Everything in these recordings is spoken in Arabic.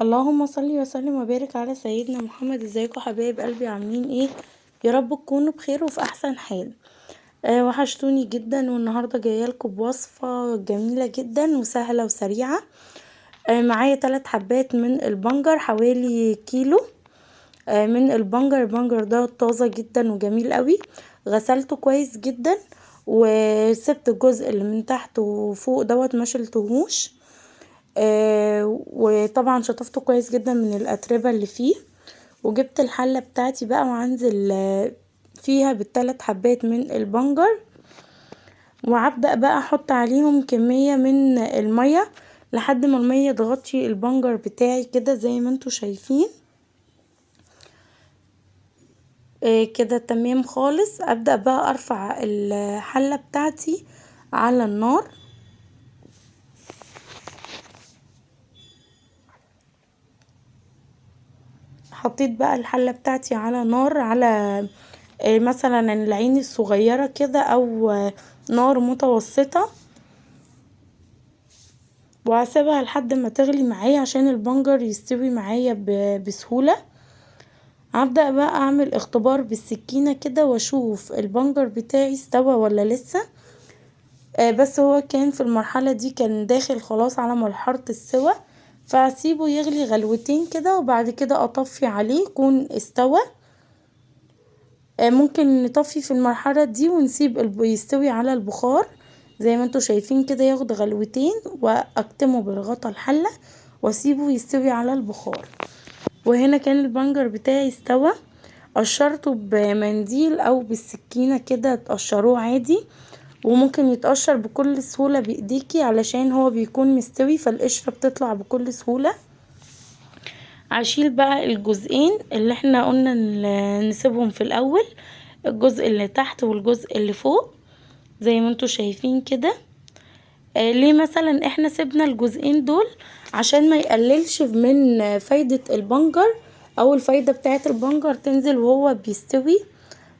اللهم صل وسلم وبارك على سيدنا محمد. ازيكم حبايب قلبي؟ عاملين ايه؟ يا رب تكونوا بخير وفي احسن حال. وحشتوني جدا، والنهارده جايه لكم بوصفه جميله جدا وسهله وسريعه. معايا 3 حبات من البنجر، حوالي كيلو من البنجر ده طازه جدا وجميل قوي. غسلته كويس جدا وسبت الجزء اللي من تحت وفوق دوت ما شلتهوش. وطبعا شطفته كويس جدا من الاتربه اللي فيه. وجبت الحله بتاعتي بقى وهنزل فيها ب3 حبات من البنجر، وهبدأ بقى احط عليهم كميه من الميه لحد ما الميه تغطي البنجر بتاعي كده زي ما انتوا شايفين. كده تمام خالص. ابدأ بقى ارفع الحله بتاعتي على النار. حطيت بقى الحله بتاعتي على نار، على مثلا العين الصغيرة كده او نار متوسطة، وهسيبها لحد ما تغلي معايا عشان البنجر يستوي معايا بسهولة. هبدأ بقى اعمل اختبار بالسكينة كده واشوف البنجر بتاعي استوى ولا لسه. بس هو كان في المرحلة دي كان داخل خلاص على مرحلة السوى، فهسيبه يغلي غلوتين كده وبعد كده اطفي عليه يكون استوى. ممكن نطفي في المرحلة دي ونسيب يستوي على البخار زي ما انتوا شايفين كده، ياخد غلوتين واكتمه بالغطا الحلة واسيبه يستوي على البخار. وهنا كان البنجر بتاعي استوى. قشرته بمنديل او بالسكينة كده، تقشروه عادي، وممكن يتقشر بكل سهولة بايديكي علشان هو بيكون مستوي فالقشرة بتطلع بكل سهولة. هشيل بقى الجزئين اللي احنا قلنا نسيبهم في الاول، الجزء اللي تحت والجزء اللي فوق زي ما انتوا شايفين كده. ليه مثلا احنا سيبنا الجزئين دول؟ عشان ما يقللش من فايدة البنجر او الفايدة بتاعة البنجر تنزل وهو بيستوي،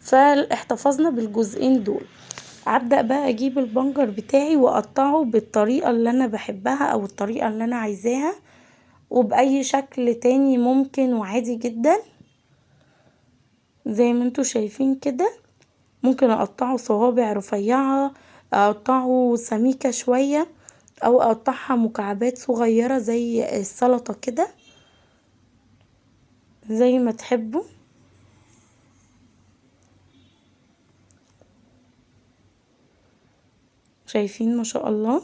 فاحتفظنا بالجزئين دول. هبدأ بقى اجيب البنجر بتاعي واقطعه بالطريقة اللي انا بحبها او الطريقة اللي انا عايزاها، وبأي شكل تاني ممكن وعادي جدا زي ما انتوا شايفين كده. ممكن اقطعه صوابع رفيعة، اقطعه سميكة شوية، او اقطعها مكعبات صغيرة زي السلطة كده زي ما تحبوا. شايفين ما شاء الله.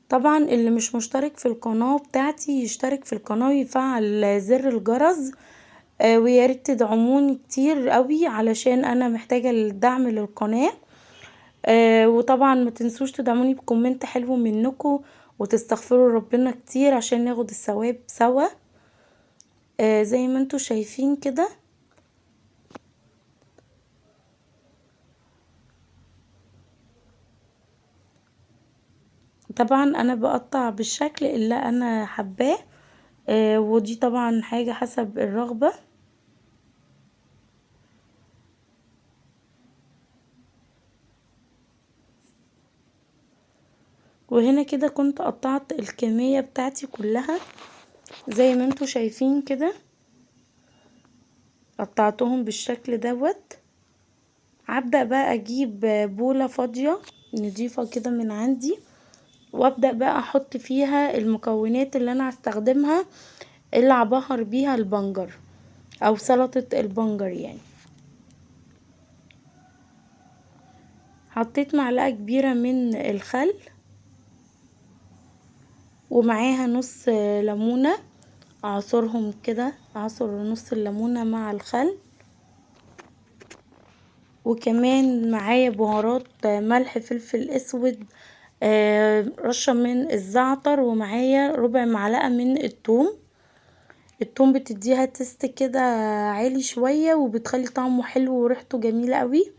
طبعا اللي مش مشترك في القناة بتاعتي يشترك في القناة ويفعل زر الجرس. وياريت تدعموني كتير قوي علشان انا محتاجة الدعم للقناة. وطبعا ما تنسوش تدعموني بكومنت حلو منكم وتستغفروا ربنا كتير عشان ناخد الثواب سوا. زي ما انتوا شايفين كده. طبعا انا بقطع بالشكل اللي انا حباه، ودي طبعا حاجة حسب الرغبة. وهنا كده كنت قطعت الكمية بتاعتي كلها زي ما انتوا شايفين كده، قطعتهم بالشكل دوت. هبدأ بقى اجيب بولة فاضية نضيفة كده من عندي، وابدأ بقى احط فيها المكونات اللي انا هستخدمها، اللي هبهر بيها البنجر او سلطة البنجر يعني. حطيت معلقة كبيرة من الخل، ومعاها نص ليمونة اعصرهم كده، اعصر نص الليمونة مع الخل. وكمان معايا بهارات ملح فلفل اسود، رشة من الزعتر، ومعايا ربع معلقة من الثوم. الثوم بتديها تست كده عالي شوية وبتخلي طعمه حلو وريحته جميلة قوي.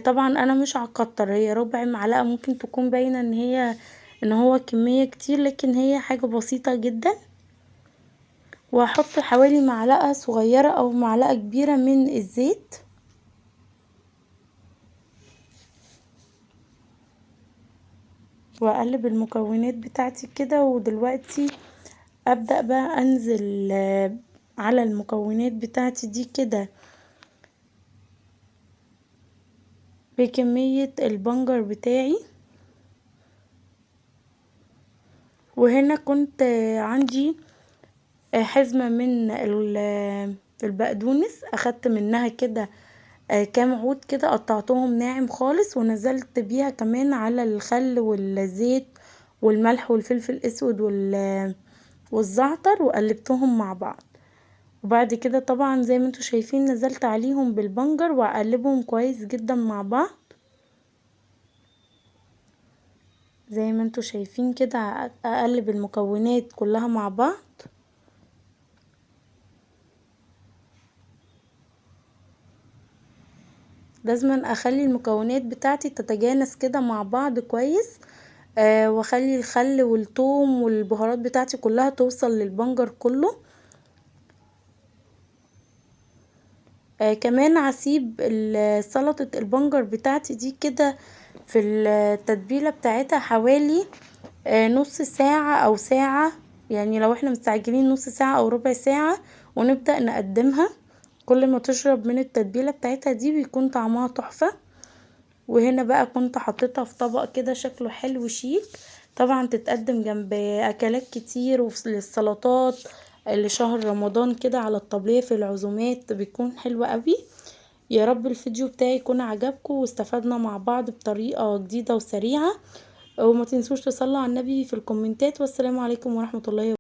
طبعا انا مش هكتر، هي ربع معلقة ممكن تكون باينة ان هو كمية كتير، لكن هي حاجة بسيطة جدا. وهحط حوالي معلقة صغيرة او معلقة كبيرة من الزيت، واقلب المكونات بتاعتي كده. ودلوقتي ابدأ بقى انزل على المكونات بتاعتي دي كده بكمية البنجر بتاعي. وهنا كنت عندي حزمة من البقدونس، اخدت منها كده كام عود كده، قطعتهم ناعم خالص ونزلت بيها كمان على الخل والزيت والملح والفلفل الاسود والزعتر وقلبتهم مع بعض. وبعد كده طبعا زي ما انتوا شايفين نزلت عليهم بالبنجر واقلبهم كويس جدا مع بعض. زي ما انتوا شايفين كده اقلب المكونات كلها مع بعض. لازم اخلي المكونات بتاعتي تتجانس كده مع بعض كويس، واخلي الخل والثوم والبهارات بتاعتي كلها توصل للبنجر كله. كمان هسيب سلطة البنجر بتاعتي دي كده في التتبيلة بتاعتها حوالي نص ساعة او ساعة، يعني لو احنا مستعجلين نص ساعة او ربع ساعة ونبدأ نقدمها. كل ما تشرب من التتبيلة بتاعتها دي بيكون طعمها تحفة. وهنا بقى كنت حطيتها في طبق كده شكله حلو شيك، طبعا تتقدم جنب اكلات كتير وللسلطات لشهر رمضان كده على الطبلية في العزومات بيكون حلو قوي. يا رب الفيديو بتاعي يكون عجبكم واستفدنا مع بعض بطريقة جديدة وسريعة. وما تنسوش تصلوا على النبي في الكومنتات، والسلام عليكم ورحمة الله وبركاته.